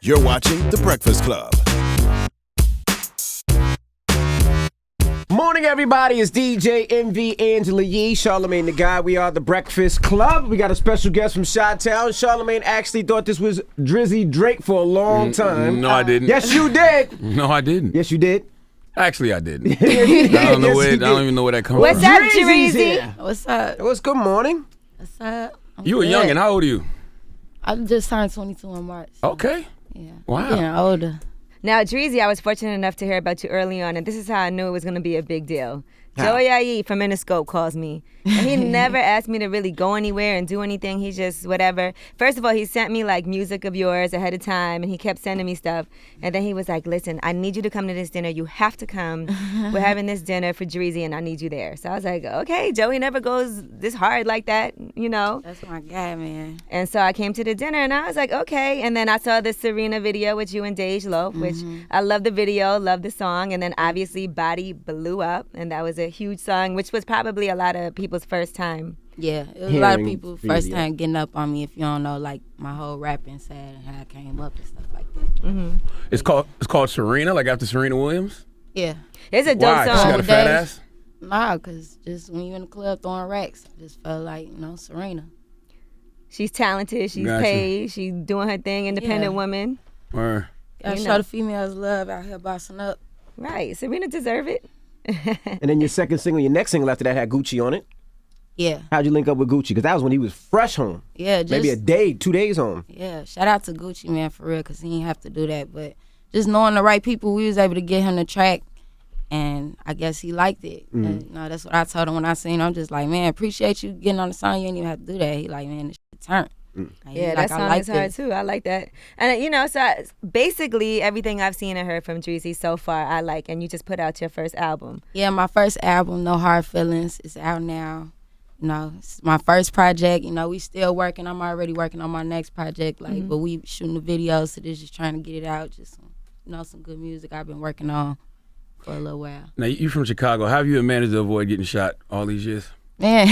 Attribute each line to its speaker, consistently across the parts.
Speaker 1: You're watching The Breakfast Club.
Speaker 2: Morning, everybody. It's DJ MV Angela Yee, Charlamagne the Guy. We are The Breakfast Club. We got a special guest from Chi-Town. Charlamagne actually thought this was Drizzy Drake for a long time.
Speaker 3: No, I didn't.
Speaker 2: Yes, you did.
Speaker 3: No, I didn't.
Speaker 2: Yes, you did.
Speaker 3: Actually, I didn't.
Speaker 2: I
Speaker 3: I don't even know where that comes
Speaker 4: What's
Speaker 3: from.
Speaker 4: up, Drizzy?
Speaker 5: What's up?
Speaker 2: It was good morning.
Speaker 5: What's up?
Speaker 3: You were young, and how old are you?
Speaker 5: I just turned 22 in March.
Speaker 3: Okay.
Speaker 5: Yeah.
Speaker 3: Wow.
Speaker 5: Getting older.
Speaker 4: Now, Drizzy, I was fortunate enough to hear about you early on, and this is how I knew it was going to be a big deal. Joey Ayi from Interscope calls me. And he never asked me to really go anywhere and do anything. He just, whatever. First of all, he sent me like music of yours ahead of time, and he kept sending me stuff. And then he was like, listen, I need you to come to this dinner. You have to come. We're having this dinner for Drizzy, and I need you there. So I was like, okay, Joey never goes this hard like that, you know.
Speaker 5: That's my guy, man.
Speaker 4: And so I came to the dinner, and I was like, okay. And then I saw the Serena video with you and Dej Loaf, which I love the video, love the song. And then obviously Body blew up, and that was a huge song, which was probably a lot of people's first time.
Speaker 5: Yeah, it was a lot of
Speaker 2: Hearing
Speaker 5: people
Speaker 2: the
Speaker 5: first
Speaker 2: video.
Speaker 5: time getting up on me. If you don't know, like my whole rapping side and how I came up and stuff like that.
Speaker 3: It's called Serena, like after Serena Williams.
Speaker 5: Yeah.
Speaker 4: It's a dope
Speaker 3: Why? She
Speaker 4: song.
Speaker 3: got a fat
Speaker 5: Dej.
Speaker 3: ass.
Speaker 5: Nah, cause just when you in the club throwing racks, I just felt like Serena.
Speaker 4: She's talented. She's
Speaker 3: Gotcha.
Speaker 4: paid. She's doing her thing. Independent
Speaker 5: Yeah.
Speaker 4: woman.
Speaker 3: Or
Speaker 5: Gotta
Speaker 4: You
Speaker 5: show
Speaker 4: know.
Speaker 5: the females love out here bossing up.
Speaker 4: Right. Serena deserve it.
Speaker 2: And then your second single, your next single after that had Gucci on it.
Speaker 5: Yeah.
Speaker 2: How'd you link up with Gucci? Because that was when he was fresh home.
Speaker 5: Yeah. Just,
Speaker 2: Maybe a day, 2 days home.
Speaker 5: Yeah, shout out to Gucci, man, for real, because he didn't have to do that. But just knowing the right people, we was able to get him the track, and I guess he liked it. And, that's what I told him when I seen him. I'm just like, man, appreciate you getting on the song. You didn't even have to do that. He like, man, this shit turned. Like, he
Speaker 4: Yeah,
Speaker 5: like,
Speaker 4: that
Speaker 5: I
Speaker 4: song
Speaker 5: like
Speaker 4: is hard
Speaker 5: this.
Speaker 4: too. I like that. And so basically everything I've seen and heard from Drizzy so far, I like. And you just put out your first album.
Speaker 5: Yeah, my first album, No Hard Feelings, is out now. It's my first project. We still working. I'm already working on my next project. But we shooting the videos, so this just trying to get it out. Just some good music I've been working on for a little while.
Speaker 3: now you from Chicago. How have you managed to avoid getting shot all these years?
Speaker 5: Man,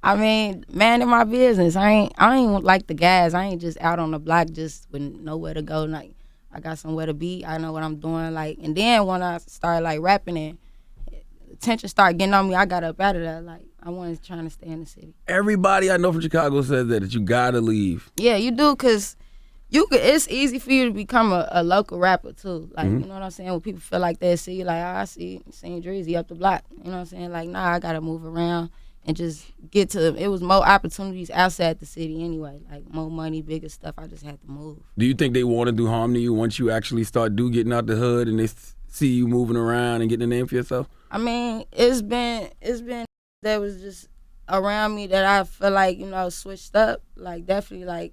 Speaker 5: I mean, man, in my business, I ain't like the guys. I ain't just out on the block just with nowhere to go. Like, I got somewhere to be. I know what I'm doing. Like, and then when I started like rapping and attention started getting on me, I got up out of there. Like, I wasn't trying to stay in the city.
Speaker 3: Everybody I know from Chicago says that you gotta leave.
Speaker 5: Yeah, you do, cause it's easy for you to become a local rapper too. Like, you know what I'm saying? When people feel like they see you, like, I seen Drizzy up the block. You know what I'm saying? Like, nah, I gotta move around and just get to. It was more opportunities outside the city anyway. Like more money, bigger stuff. I just had to move.
Speaker 3: Do you think they want to do harm to you once you actually start getting out the hood and they see you moving around and getting a name for yourself?
Speaker 5: I mean, it's been that was just around me that I feel like switched up. Like definitely like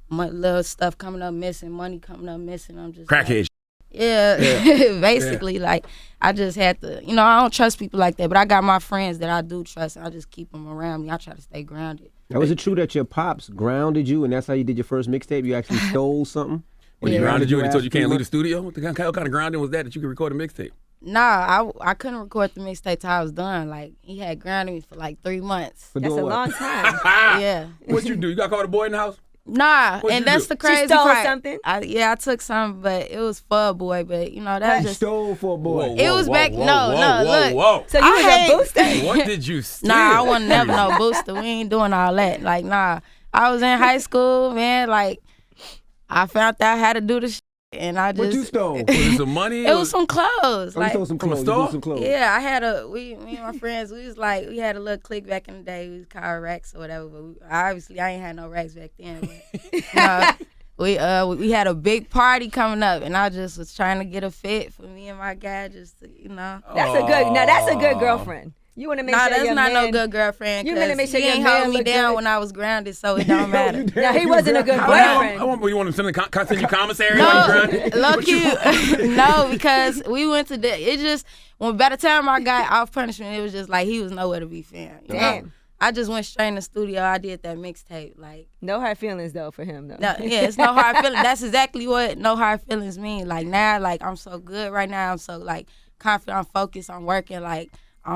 Speaker 5: my little stuff coming up missing, money coming up missing. I'm just
Speaker 3: Crackhead.
Speaker 5: Like, yeah, basically, like, I just had to, I don't trust people like that, but I got my friends that I do trust, and I just keep them around me. I try to stay grounded.
Speaker 2: Now, was it true that your pops grounded you and that's how you did your first mixtape? You actually stole something?
Speaker 3: When he grounded you and he told you
Speaker 2: ass
Speaker 3: can't leave the
Speaker 2: months?
Speaker 3: studio? What kind of grounding was that you could record a mixtape?
Speaker 5: Nah, I couldn't record the mixtape till I was done. Like, he had grounded me for like 3 months.
Speaker 2: For
Speaker 4: That's
Speaker 2: doing
Speaker 4: a
Speaker 2: what?
Speaker 4: long time.
Speaker 5: Yeah.
Speaker 3: What'd you do? You got caught a boy in the house?
Speaker 5: Nah,
Speaker 3: What'd
Speaker 5: and
Speaker 3: you
Speaker 5: that's
Speaker 3: do?
Speaker 5: the crazy
Speaker 4: stole
Speaker 5: part.
Speaker 4: something?
Speaker 5: I took something, but it was for a boy, but that was
Speaker 2: You
Speaker 5: just...
Speaker 2: stole for a boy.
Speaker 5: It was back- no, look.
Speaker 3: Whoa.
Speaker 4: So you
Speaker 5: I
Speaker 4: was
Speaker 5: hate-
Speaker 4: a booster.
Speaker 3: What did you steal?
Speaker 5: Nah, I wasn't never no booster. We ain't doing all that. Like, nah. I was in high school, man. Like, I found out how to do the shit, and I just...
Speaker 2: What you stole?
Speaker 3: Was it some money?
Speaker 5: It was some clothes.
Speaker 2: Oh, you
Speaker 5: Like,
Speaker 2: stole some
Speaker 3: from a
Speaker 2: clothes. You
Speaker 3: store?
Speaker 2: stole some clothes.
Speaker 5: yeah, I had me and my friends, we had a little clique back in the day. We was called racks or whatever, but obviously I ain't had no racks back then. But, we had a big party coming up, and I just was trying to get a fit for me and my guy, just to,
Speaker 4: That's a good girlfriend. You want to make
Speaker 5: Nah,
Speaker 4: sure
Speaker 5: that's
Speaker 4: your
Speaker 5: not
Speaker 4: man,
Speaker 5: no good girlfriend.
Speaker 4: You better make sure
Speaker 5: he
Speaker 4: your
Speaker 5: ain't
Speaker 4: man
Speaker 5: hold me
Speaker 4: look
Speaker 5: down
Speaker 4: good.
Speaker 5: when I was grounded, so it don't matter.
Speaker 4: Now, he wasn't a good boyfriend.
Speaker 3: You want to send you commissary?
Speaker 5: No, no, because we went to by the time I got off punishment, it was just like he was nowhere to be found. You know?
Speaker 4: Damn.
Speaker 5: I just went straight in the studio. I did that mixtape. Like,
Speaker 4: No hard feelings though for him though.
Speaker 5: no, yeah, it's no hard feelings. That's exactly what no hard feelings mean. Like now, like I'm so good right now. I'm so like confident. I'm focused. I'm working. Like I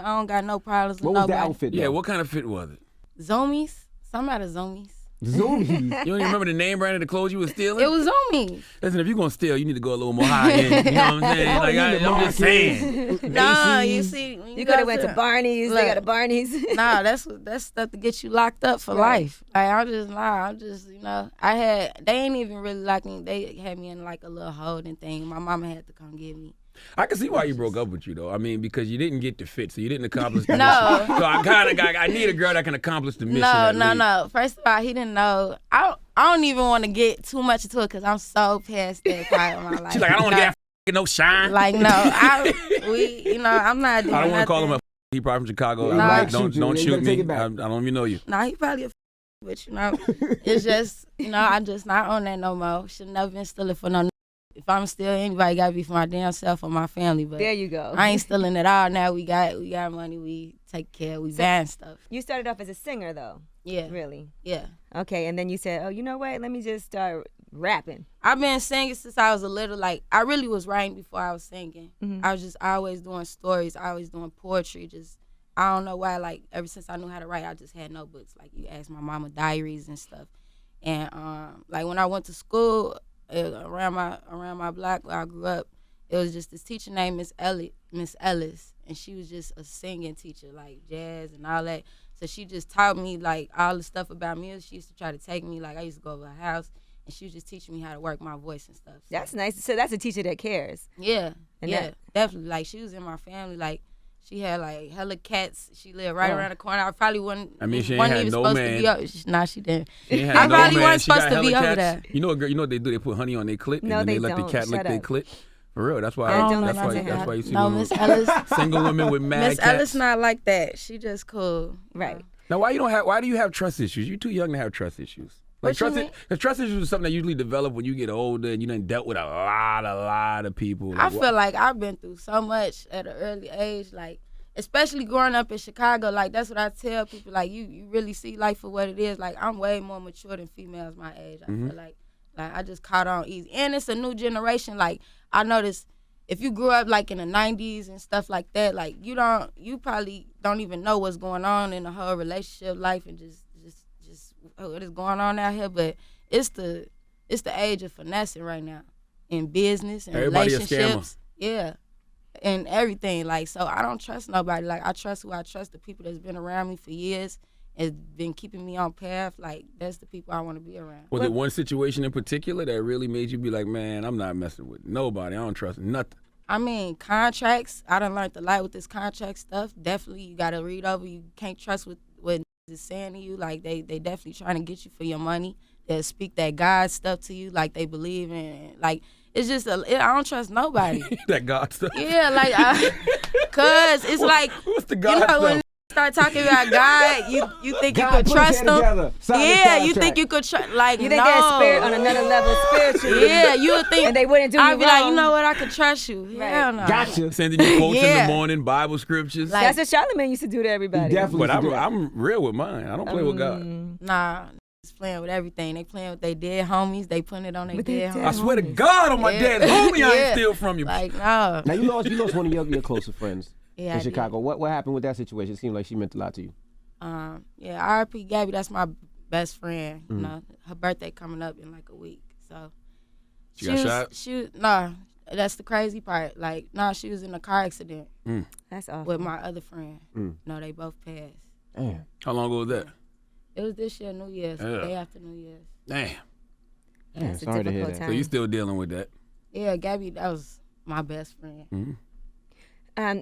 Speaker 5: don't got no problems with
Speaker 2: What was the
Speaker 5: nobody.
Speaker 2: outfit?
Speaker 3: Yeah,
Speaker 2: though?
Speaker 3: what kind of fit was it?
Speaker 5: Zoomies. Some out of Zoomies.
Speaker 2: Zoomies.
Speaker 3: You don't even remember the name brand of the clothes you was stealing?
Speaker 5: It was on me.
Speaker 3: Listen, if you're gonna steal, you need to go a little more high end. You know what I'm saying? Like I'm just saying.
Speaker 5: No, you see, when
Speaker 4: You could have went to Barney's. They
Speaker 5: Look.
Speaker 4: got a Barney's.
Speaker 5: Nah, that's stuff to get you locked up for life. Like I'm just they ain't even really like me. They had me in like a little holding thing. My mama had to come get me.
Speaker 3: I can see why you broke up with you though. I mean, because you didn't get the fit, so you didn't accomplish the
Speaker 5: No.
Speaker 3: mission. So I need a girl that can accomplish the mission.
Speaker 5: No,
Speaker 3: at least.
Speaker 5: no. First of all, he didn't know. I don't even want to get too much into it because I'm so past that part of my life.
Speaker 3: She's like, I don't want to get no shine.
Speaker 5: Like no, I'm not doing.
Speaker 3: I don't want to call him
Speaker 5: nothing.
Speaker 3: he probably from Chicago.
Speaker 5: Nah.
Speaker 3: Like, don't
Speaker 2: You
Speaker 3: shoot
Speaker 2: gotta
Speaker 3: me.
Speaker 2: take it back.
Speaker 3: I don't even know you.
Speaker 5: Nah, he probably but it's just I'm just not on that no more. Should never been stealing for no. If I'm still anybody, gotta be for my damn self or my family. But
Speaker 4: There you go.
Speaker 5: I ain't stealing at all. Now we got money. We take care. We buying stuff.
Speaker 4: You started off as a singer, though.
Speaker 5: Yeah,
Speaker 4: Really?
Speaker 5: yeah.
Speaker 4: Okay, and then you said, oh, you know what? Let me just start rapping.
Speaker 5: I've been singing since I was a little. Like I really was writing before I was singing.
Speaker 4: Mhm.
Speaker 5: I was just always doing stories. Always doing poetry. Just I don't know why. Like ever since I knew how to write, I just had notebooks. Like you ask my mama diaries and stuff. And like when I went to school around my block where I grew up, it was just this teacher named Miss Ellis, and she was just a singing teacher, like jazz and all that. So she just taught me like all the stuff about music. She used to try to take me, like I used to go over her house, and she was just teaching me how to work my voice and stuff. So,
Speaker 4: That's nice. So that's a teacher that cares.
Speaker 5: yeah,
Speaker 4: And
Speaker 5: yeah,
Speaker 4: that-
Speaker 5: definitely. Like she was in my family. Like she had like hella cats. She lived right around the corner. I probably wasn't.
Speaker 3: I mean, she ain't
Speaker 5: wasn't
Speaker 3: had
Speaker 5: even
Speaker 3: no
Speaker 5: supposed
Speaker 3: man.
Speaker 5: to be over. Nah, she didn't.
Speaker 3: She ain't had
Speaker 5: I
Speaker 3: no
Speaker 5: probably
Speaker 3: man.
Speaker 5: wasn't
Speaker 3: She got
Speaker 5: supposed to be
Speaker 3: hella
Speaker 5: over
Speaker 3: cats.
Speaker 5: there.
Speaker 3: You know, girl, you know what they do? They put honey on their clit,
Speaker 4: No,
Speaker 3: and then they
Speaker 4: they
Speaker 3: let the
Speaker 4: don't.
Speaker 3: cat lick
Speaker 4: Shut
Speaker 3: their
Speaker 4: up.
Speaker 3: clit. For real, that's why.
Speaker 4: I don't
Speaker 3: That's
Speaker 4: know
Speaker 3: why.
Speaker 4: nothing.
Speaker 3: That's why you see
Speaker 5: No,
Speaker 3: little
Speaker 5: Miss Ellis.
Speaker 3: single women with mad
Speaker 5: Miss
Speaker 3: cats.
Speaker 5: Ellis not like that. She just cool.
Speaker 4: Right.
Speaker 3: Now, why do you have trust issues? You're too young to have trust issues. Like
Speaker 5: What you mean?
Speaker 3: because trust issues is something that usually develop when you get older and you done dealt with a lot of people.
Speaker 5: I
Speaker 3: Like,
Speaker 5: feel like I've been through so much at an early age, like especially growing up in Chicago. Like that's what I tell people. Like you really see life for what it is. Like I'm way more mature than females my age. I feel like I just caught on easy, and it's a new generation. Like I noticed if you grew up like in the '90s and stuff like that, like you probably don't even know what's going on in the whole relationship life and just what is going on out here. But it's the age of finessing right now in business and
Speaker 3: Everybody a scammer.
Speaker 5: relationships. Yeah. And everything. Like, so I don't trust nobody. Like, I trust who I trust, the people that's been around me for years and been keeping me on path. Like, that's the people I want to be around.
Speaker 3: Was it one situation in particular that really made you be like, man, I'm not messing with nobody. I don't trust nothing.
Speaker 5: I mean, contracts. I done learned a lot with this contract stuff. Definitely, you got to read over. You can't trust what is saying to you. Like, they definitely trying to get you for your money. They'll speak that God stuff to you like they believe in. Like, it's just, I don't trust nobody.
Speaker 3: That God stuff.
Speaker 5: Yeah, like, cause it's like,
Speaker 3: What's the God
Speaker 5: you know,
Speaker 3: stuff?
Speaker 5: when start talking about God, you think
Speaker 2: God
Speaker 5: you could
Speaker 2: put
Speaker 5: trust
Speaker 2: his
Speaker 5: him.
Speaker 2: head together. Sign this
Speaker 5: Yeah, you
Speaker 2: contract.
Speaker 5: think you could trust, like,
Speaker 4: You think
Speaker 5: no.
Speaker 4: they're spirit on another level spiritually?
Speaker 5: Yeah, you would think.
Speaker 4: And they wouldn't do
Speaker 5: I'd
Speaker 4: you
Speaker 5: be like,
Speaker 4: wrong.
Speaker 5: you know what, I could trust you.
Speaker 4: Right.
Speaker 5: Hell no.
Speaker 2: Gotcha.
Speaker 3: Sending you quotes in
Speaker 5: Yeah.
Speaker 3: the morning, Bible scriptures.
Speaker 5: Like-
Speaker 4: That's what Charlamagne used to do to everybody.
Speaker 2: Definitely.
Speaker 3: but
Speaker 2: used to do that.
Speaker 3: I'm real with mine. I don't play with God.
Speaker 5: Nah, it's playing with everything. They playing with their dead homies. They putting it on their
Speaker 4: With their
Speaker 5: dead
Speaker 4: dead
Speaker 3: I
Speaker 5: homies.
Speaker 3: swear to God on my
Speaker 5: Yeah.
Speaker 3: dad's homie, I ain't
Speaker 5: Yeah.
Speaker 3: steal from you.
Speaker 5: Like, no.
Speaker 2: Now you lost one of your closer friends
Speaker 5: Yeah, I
Speaker 2: in
Speaker 5: did.
Speaker 2: Chicago. What happened with that situation? It seemed like she meant a lot to you.
Speaker 5: Yeah, R.I.P. Gabby, that's my best friend. You know, her birthday coming up in like a week. So
Speaker 3: She got shot?
Speaker 5: Nah, that's the crazy part. Like, nah, she was in a car accident
Speaker 4: That's awful.
Speaker 5: with my other friend. No, they both passed.
Speaker 2: Damn.
Speaker 3: How long ago was that?
Speaker 5: It was this year, New Year's,
Speaker 3: Yeah.
Speaker 5: day after New Year's.
Speaker 3: Damn.
Speaker 4: That's a
Speaker 2: sorry to hear
Speaker 4: difficult
Speaker 2: that.
Speaker 3: So you
Speaker 4: time.
Speaker 3: still dealing with that?
Speaker 5: Yeah, Gabby, that was my best friend.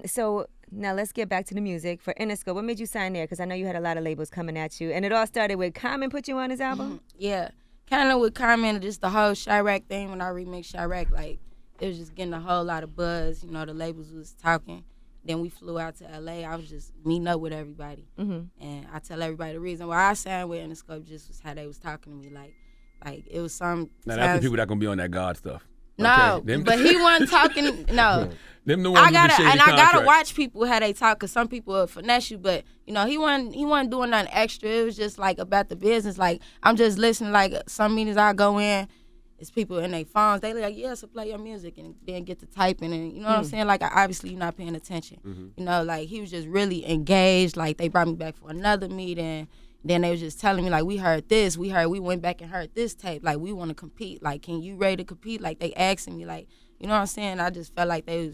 Speaker 4: So now let's get back to the music. For Interscope, what made you sign there? Because I know you had a lot of labels coming at you. And it all started with Common put you on his album?
Speaker 5: Yeah, kind of with Carmen, just the whole Chirac thing. When I remixed Chirac, like, it was just getting a whole lot of buzz. You know, the labels was talking. Then we flew out to L.A. I was just meeting up with everybody. And I tell everybody the reason why I signed with Interscope just was how they was talking to me. Like it was some
Speaker 3: Now that's the people that gonna be on that God stuff.
Speaker 5: No,
Speaker 3: Okay, them-
Speaker 5: but he wasn't talking. No,
Speaker 3: Them the ones
Speaker 5: I gotta
Speaker 3: with the shady
Speaker 5: and I gotta
Speaker 3: contract.
Speaker 5: watch people how they talk, cause some people will finesse you, but you know he wasn't doing nothing extra. It was just like about the business. Like I'm just listening. Like some meetings I go in, it's people in their phones. They like, yeah, so play your music, and then get to typing, and you know what I'm saying. Like obviously you're not paying attention. You know, like he was just really engaged. Like they brought me back for another meeting. Then they was just telling me like, we heard this, we went back and heard this tape. Like, we want to compete. Like, can you ready to compete? Like, they asking me like, you know what I'm saying? I just felt like they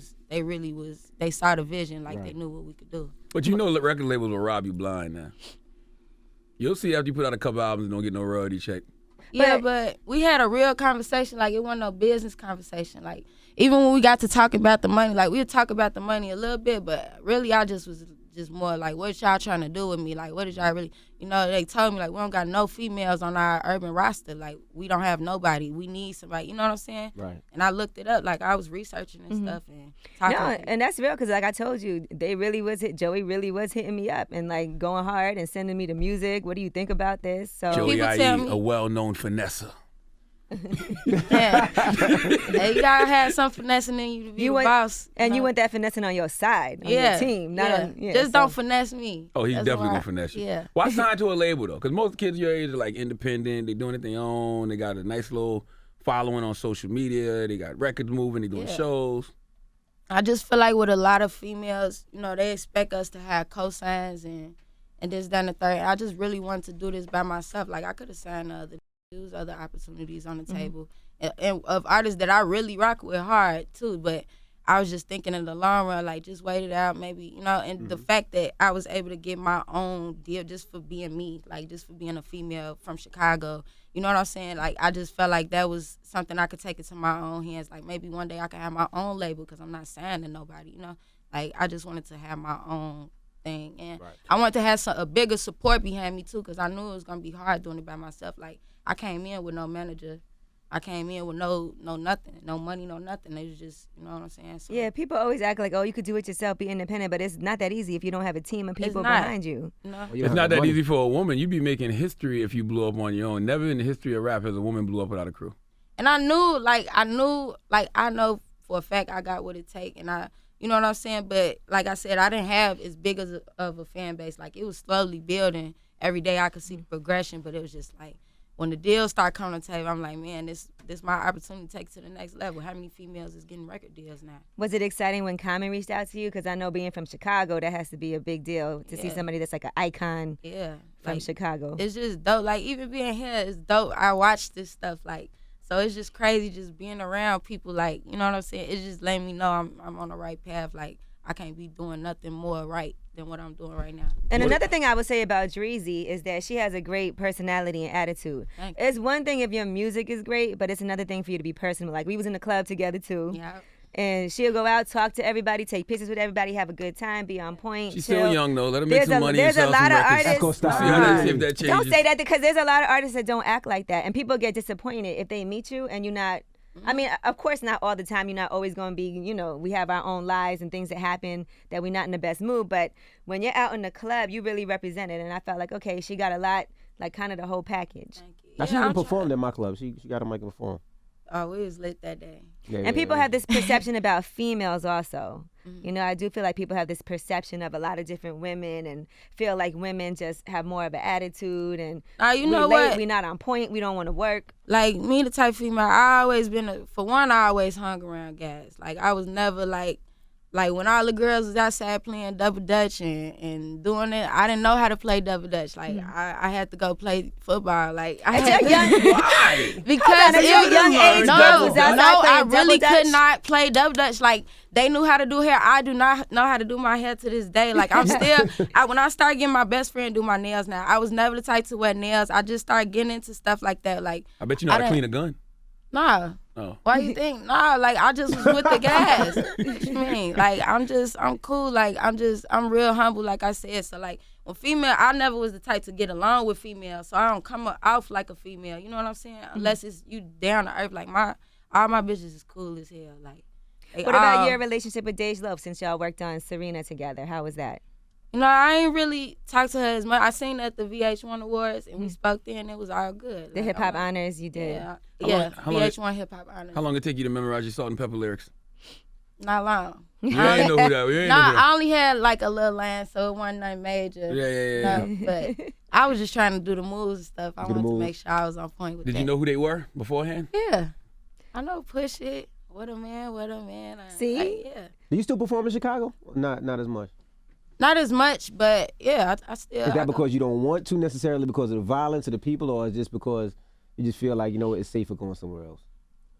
Speaker 5: saw the vision, like they knew what we could do.
Speaker 3: But you know, the record labels will rob you blind now. You'll see after you put out a couple albums and don't get no royalty check.
Speaker 5: Yeah, but we had a real conversation. Like, it wasn't no business conversation. Like, even when we got to talking about the money, like, we would talk about the money a little bit, but really I just was just more like, what y'all trying to do with me? Like, what did y'all really, you know, they told me, like, we don't got no females on our urban roster. Like, we don't have nobody. We need somebody, you know what I'm saying?
Speaker 2: Right.
Speaker 5: And I looked it up. Like, I was researching and stuff and talking.
Speaker 4: No, and that's real because, like I told you, Joey really was hitting me up and, like, going hard and sending me the music. What do you think about this? So
Speaker 3: Joey
Speaker 5: People
Speaker 3: IE,
Speaker 5: tell me-
Speaker 3: a well-known finesser.
Speaker 5: Yeah. Hey, you gotta have some finessing in you to be the boss.
Speaker 4: And you
Speaker 5: know?
Speaker 4: want that finessing on your side, on your team, not on. Yeah,
Speaker 5: Just don't finesse me.
Speaker 3: Oh, he's
Speaker 5: That's
Speaker 3: definitely
Speaker 5: why-
Speaker 3: gonna finesse you.
Speaker 5: Yeah.
Speaker 3: Why sign to a label though? Because most kids your age are like independent. They doing it their own. They got a nice little following on social media. They got records moving. They doing shows.
Speaker 5: I just feel like with a lot of females, you know, they expect us to have cosigns and this, that, and the third. I just really wanted to do this by myself. Like, I could have signed other opportunities on the table, and of artists that I really rock with hard too. But I was just thinking in the long run, like, just wait it out, maybe, you know. And the fact that I was able to get my own deal just for being me, like, just for being a female from Chicago, you know what I'm saying? Like, I just felt like that was something I could take it to my own hands. Like, maybe one day I could have my own label because I'm not signed to nobody, you know. Like, I just wanted to have my own thing, and I wanted to have a bigger support behind me too, because I knew it was gonna be hard doing it by myself. Like, I came in with no manager. I came in with no nothing, no money, no nothing. It was just, you know what I'm saying? So,
Speaker 4: Yeah, people always act like, oh, you could do it yourself, be independent, but it's not that easy if you don't have a team of people
Speaker 5: not.
Speaker 4: behind you.
Speaker 5: no.
Speaker 2: You
Speaker 3: It's
Speaker 2: have
Speaker 3: not
Speaker 2: the
Speaker 3: that
Speaker 2: money.
Speaker 3: easy for a woman. You'd be making history if you blew up on your own. Never in the history of rap has a woman blew up without a crew.
Speaker 5: And I know for a fact I got what it take, and you know what I'm saying? But like I said, I didn't have as big of a fan base. Like, it was slowly building. Every day I could see the progression, but it was just like, when the deals start coming to the table, I'm like, man, this my opportunity to take it to the next level. How many females is getting record deals now?
Speaker 4: Was it exciting when Common reached out to you? Because I know being from Chicago, that has to be a big deal to see somebody that's like an icon
Speaker 5: Yeah.
Speaker 4: from
Speaker 5: Like,
Speaker 4: Chicago.
Speaker 5: it's just dope. Like, even being here is dope. I watch this stuff, like, so it's just crazy just being around people, like, you know what I'm saying? It's just letting me know I'm on the right path. Like, I can't be doing nothing more right than what I'm doing right now.
Speaker 4: And another thing I would say about Dreezy is that she has a great personality and attitude.
Speaker 5: Thank
Speaker 4: It's one thing if your music is great, but it's another thing for you to be personal. Like, we was in the club together too.
Speaker 5: Yeah.
Speaker 4: And she'll go out, talk to everybody, take pictures with everybody, have a good time, be on point.
Speaker 3: She's
Speaker 4: chill.
Speaker 3: still young though. Let her make
Speaker 4: There's
Speaker 3: some money and
Speaker 4: there's a
Speaker 3: sell
Speaker 4: lot
Speaker 3: some
Speaker 4: of
Speaker 3: records.
Speaker 4: artists.
Speaker 2: That's gonna stop
Speaker 3: See
Speaker 2: you.
Speaker 3: how see if that changes.
Speaker 4: Don't say that because there's a lot of artists that don't act like that, and people get disappointed if they meet you and you're not. I mean, of course, not all the time. You're not always going to be, you know, we have our own lives and things that happen that we're not in the best mood. But when you're out in the club, you really represent it. And I felt like, okay, she got a lot, like kind of the whole package.
Speaker 5: Thank you.
Speaker 2: Now, she
Speaker 5: Yeah,
Speaker 2: even
Speaker 5: I'm
Speaker 2: performed at my club. She got a mic and perform.
Speaker 5: Oh, we was lit that day.
Speaker 2: Yeah,
Speaker 4: And people have this perception about females also.
Speaker 5: Mm-hmm.
Speaker 4: You know, I do feel like people have this perception of a lot of different women and feel like women just have more of an attitude and
Speaker 5: You
Speaker 4: we
Speaker 5: know
Speaker 4: late,
Speaker 5: what?
Speaker 4: we not on point, we don't want to work.
Speaker 5: Like, me, the type of female, I always been, for one, I always hung around guys. Like, I was never like when all the girls was outside playing double dutch and doing it, I didn't know how to play double dutch. Like, I had to go play football. Like, I
Speaker 4: At
Speaker 5: had
Speaker 4: your young,
Speaker 5: because
Speaker 4: at your young age,
Speaker 5: no,
Speaker 4: girls was outside
Speaker 5: I
Speaker 4: playing
Speaker 5: really
Speaker 4: double dutch?
Speaker 5: could not play double dutch. Like, they knew how to do hair. I do not know how to do my hair to this day. Like, I'm still, when I started getting my best friend do my nails now, I was never the type to wear nails. I just started getting into stuff like that. Like,
Speaker 3: I bet you know how to clean a gun.
Speaker 5: nah.
Speaker 3: Oh.
Speaker 5: Why you think? Nah, like, I just was with the guys. What you mean? Like, I'm cool. Like, I'm real humble, like I said. So, like, when female, I never was the type to get along with females. So I don't come off like a female. You know what I'm saying? Unless it's you down to earth. Like, all my bitches is cool as hell. Like, they
Speaker 4: What about
Speaker 5: all-
Speaker 4: your relationship with Dej Loaf since y'all worked on Serena together? How was that?
Speaker 5: You know, I ain't really talked to her as much. I seen her at the VH1 Awards, and we spoke there, and it was all good.
Speaker 4: The
Speaker 5: Like,
Speaker 4: hip hop
Speaker 5: I'm-
Speaker 4: honors you did.
Speaker 5: Yeah,
Speaker 3: how long-
Speaker 5: VH1 hip hop honors.
Speaker 3: How long did it take you to memorize your Salt and Pepper lyrics?
Speaker 5: Not long.
Speaker 3: You ain't know who that. You ain't know who
Speaker 5: Nah,
Speaker 3: that.
Speaker 5: I only had like a little line, so it wasn't nothing major.
Speaker 3: Yeah.
Speaker 5: No, but I was just trying to do the moves and stuff. I
Speaker 2: Do the
Speaker 5: wanted to
Speaker 2: moves.
Speaker 5: make sure I was on point with
Speaker 3: Did
Speaker 5: that.
Speaker 3: you know who they were beforehand?
Speaker 5: Yeah. I know Push It. What a man, what a man.
Speaker 4: See?
Speaker 5: Like, yeah.
Speaker 2: Do you still perform in Chicago? Not as much.
Speaker 5: Not as much, but yeah, I still.
Speaker 2: Is that because you don't want to necessarily because of the violence of the people, or is just because you just feel like, you know what, it's safer going somewhere else?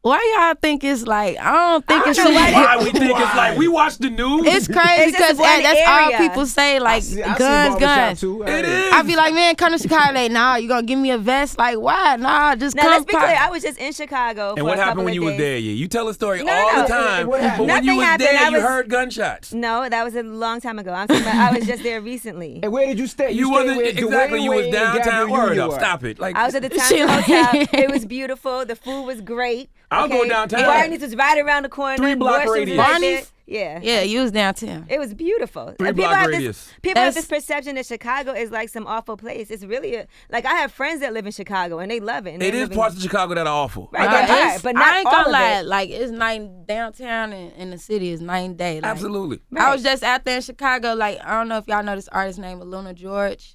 Speaker 5: Why y'all think it's like? I don't think it's
Speaker 3: Why we think it's like we watch the news?
Speaker 5: It's crazy
Speaker 4: It's just
Speaker 5: because
Speaker 4: one
Speaker 5: that's all
Speaker 4: area.
Speaker 5: people say. Like
Speaker 2: I see
Speaker 5: guns.
Speaker 2: barbershop too.
Speaker 3: It is.
Speaker 5: I be like, man, come to Chicago. Like, nah, you gonna give me a vest? Like, why? Nah, just
Speaker 4: Now
Speaker 5: come.
Speaker 4: let's be
Speaker 5: pop.
Speaker 4: clear. I was just in Chicago.
Speaker 3: And
Speaker 4: for
Speaker 3: what
Speaker 4: a couple
Speaker 3: happened when
Speaker 4: of
Speaker 3: you was
Speaker 4: days.
Speaker 3: there? Yeah, you tell a story
Speaker 4: No,
Speaker 3: all
Speaker 4: no.
Speaker 3: the time,
Speaker 2: What happened?
Speaker 3: but when you
Speaker 4: Nothing
Speaker 3: was
Speaker 4: happened.
Speaker 3: there,
Speaker 4: I
Speaker 3: you
Speaker 4: was-
Speaker 3: heard gunshots.
Speaker 4: No, that was a long time ago. I'm talking about I was just there recently.
Speaker 2: And where did you stay?
Speaker 3: You
Speaker 2: stayed
Speaker 3: wasn't
Speaker 2: with
Speaker 3: exactly.
Speaker 2: Dwayne
Speaker 3: You was
Speaker 2: Wade and
Speaker 3: downtown.
Speaker 2: Gabrielle
Speaker 3: Word
Speaker 2: Union
Speaker 3: up.
Speaker 2: were.
Speaker 3: Stop it. Like
Speaker 4: I was at the
Speaker 5: She
Speaker 4: Times
Speaker 5: like-
Speaker 4: Hotel. It was beautiful. The food was great.
Speaker 3: I'll go downtown.
Speaker 4: Barney's was right around the corner.
Speaker 3: 3-block
Speaker 4: Bush was
Speaker 3: radius.
Speaker 4: right there.
Speaker 5: Barney's?
Speaker 4: Yeah.
Speaker 5: Yeah, you was downtown.
Speaker 4: It was beautiful.
Speaker 3: 3-block
Speaker 4: have
Speaker 3: radius.
Speaker 4: People have
Speaker 5: That's-
Speaker 4: this perception that Chicago is like some awful place. It's really like I have friends that live in Chicago and they love it. And
Speaker 3: It
Speaker 4: they
Speaker 3: is
Speaker 4: live in-
Speaker 3: parts of Chicago that are awful.
Speaker 4: Right,
Speaker 5: Nah,
Speaker 4: they are,
Speaker 5: it's-
Speaker 4: but not
Speaker 5: I ain't
Speaker 4: all
Speaker 5: gonna
Speaker 4: of
Speaker 5: lie.
Speaker 4: it.
Speaker 5: Like it's night downtown and in the city is night and day. Like,
Speaker 3: Absolutely.
Speaker 5: I was just out there in Chicago. Like I don't know if y'all know this artist named Aluna George.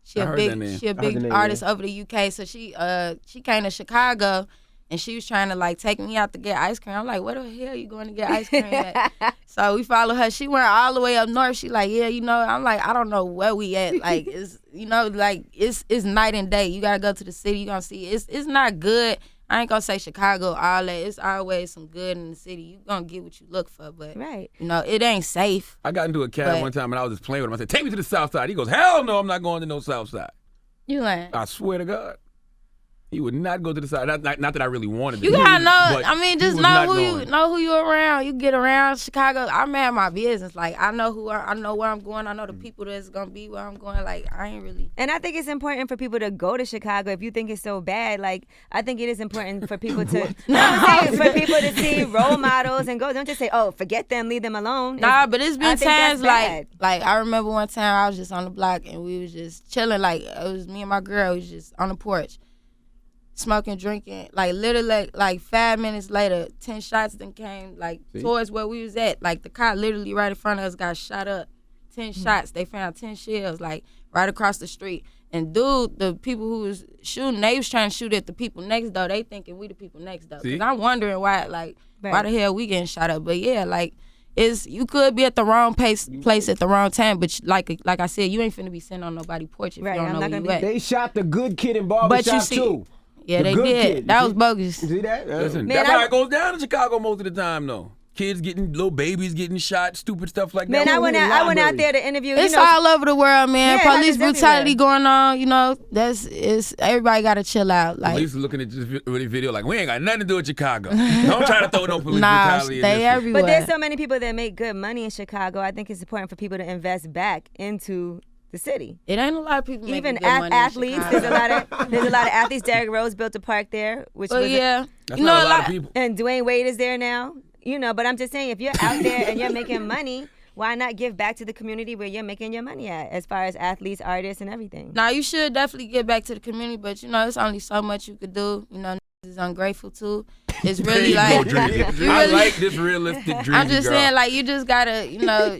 Speaker 5: She
Speaker 3: I
Speaker 5: a
Speaker 3: heard
Speaker 5: big
Speaker 3: that name.
Speaker 5: she a
Speaker 2: I heard
Speaker 5: big
Speaker 2: the name,
Speaker 5: artist
Speaker 2: yeah.
Speaker 5: over the UK. So she came to Chicago and she was trying to like take me out to get ice cream. I'm like, where the hell you going to get ice cream at? So we follow her. She went all the way up north. She like, yeah, you know. I'm like, I don't know where we at. Like it's like it's night and day. You gotta go to the city. You gonna see it's not good. I ain't gonna say Chicago all that. It's always some good in the city. You gonna get what you look for, but
Speaker 4: Right.
Speaker 5: it ain't safe.
Speaker 3: I got into a cab
Speaker 5: But-
Speaker 3: one time and I was just playing with him. I said, "Take me to the South Side." He goes, "Hell no, I'm not going to no South Side."
Speaker 5: You like.
Speaker 3: I swear to God, he would not go to the side. Not that I really wanted to.
Speaker 5: You
Speaker 3: do
Speaker 5: gotta
Speaker 3: it,
Speaker 5: know.
Speaker 3: but
Speaker 5: I mean,
Speaker 3: he
Speaker 5: just
Speaker 3: was
Speaker 5: know
Speaker 3: not
Speaker 5: who
Speaker 3: going.
Speaker 5: you know who you around. You get around Chicago. I man my business. Like I know I know where I'm going. I know the people that's gonna be where I'm going. Like I ain't really.
Speaker 4: And I think it's important for people to go to Chicago if you think it's so bad. Like I think it is important for people to for people to see role models and go. Don't just say, "Oh, forget them, leave them alone."
Speaker 5: Nah, but it's
Speaker 4: I
Speaker 5: been
Speaker 4: think that's
Speaker 5: times
Speaker 4: bad.
Speaker 5: like I remember one time I was just on the block and we was just chilling. Like it was me and my girl. We was just on the porch, smoking, drinking. Like literally, like 5 minutes later, 10 shots then came like towards where we was at. Like the car literally right in front of us got shot up. 10 shots. They found 10 shells like right across the street. And dude, the people who was shooting, they was trying to shoot at the people next door. They thinking we the people next door.
Speaker 3: See?
Speaker 5: Cause I'm wondering why, like, why
Speaker 4: Right.
Speaker 5: the hell we getting shot up? But yeah, like, you could be at the wrong place at the wrong time. But like I said, you ain't finna be sitting on nobody's porch if
Speaker 4: Right,
Speaker 5: you don't
Speaker 4: I'm
Speaker 5: know
Speaker 4: not
Speaker 5: where
Speaker 4: gonna
Speaker 5: you
Speaker 4: be-
Speaker 5: at.
Speaker 2: They shot the good kid in
Speaker 5: But
Speaker 2: barbershop
Speaker 5: you see,
Speaker 2: too.
Speaker 5: yeah,
Speaker 2: The
Speaker 5: they
Speaker 2: good
Speaker 5: did.
Speaker 2: kid.
Speaker 5: That was bogus.
Speaker 2: You see that?
Speaker 3: Listen,
Speaker 4: Man,
Speaker 3: that's
Speaker 4: I-
Speaker 3: how it goes down in Chicago most of the time, though. Kids getting, little babies getting shot, stupid stuff like
Speaker 4: Man,
Speaker 3: that.
Speaker 4: I went out
Speaker 2: library.
Speaker 4: there to interview.
Speaker 5: It's
Speaker 4: you know,
Speaker 5: all over the world, man.
Speaker 4: Yeah,
Speaker 5: Police
Speaker 4: it's
Speaker 5: brutality
Speaker 4: everywhere.
Speaker 5: going on. You know, it's everybody got to chill out. Like,
Speaker 3: Police are looking at this video like, we ain't got nothing to do with Chicago. Don't try to throw no police
Speaker 5: nah,
Speaker 3: brutality in this
Speaker 5: stay
Speaker 3: one.
Speaker 5: everywhere.
Speaker 4: But there's so many people that make good money in Chicago. I think it's important for people to invest back into the city.
Speaker 5: It ain't a lot of people
Speaker 4: Even
Speaker 5: making good money in
Speaker 4: athletes,
Speaker 5: Chicago.
Speaker 4: there's a lot of athletes. Derrick Rose built a park there, which
Speaker 5: But
Speaker 4: was
Speaker 5: yeah,
Speaker 3: That's
Speaker 5: you know,
Speaker 3: not a lot of people.
Speaker 4: and Dwayne Wade is there now. You know, but I'm just saying, if you're out there and you're making money, why not give back to the community where you're making your money at, as far as athletes, artists, and everything?
Speaker 5: Now you should definitely get back to the community, but you know, it's only so much you could do. You know, is ungrateful too. It's
Speaker 3: There
Speaker 5: really
Speaker 3: you
Speaker 5: like
Speaker 3: go, Dreezy.
Speaker 5: you
Speaker 3: I
Speaker 5: really-
Speaker 3: like this realistic Dreezy
Speaker 5: I'm just
Speaker 3: girl.
Speaker 5: saying, like, you just gotta, you know,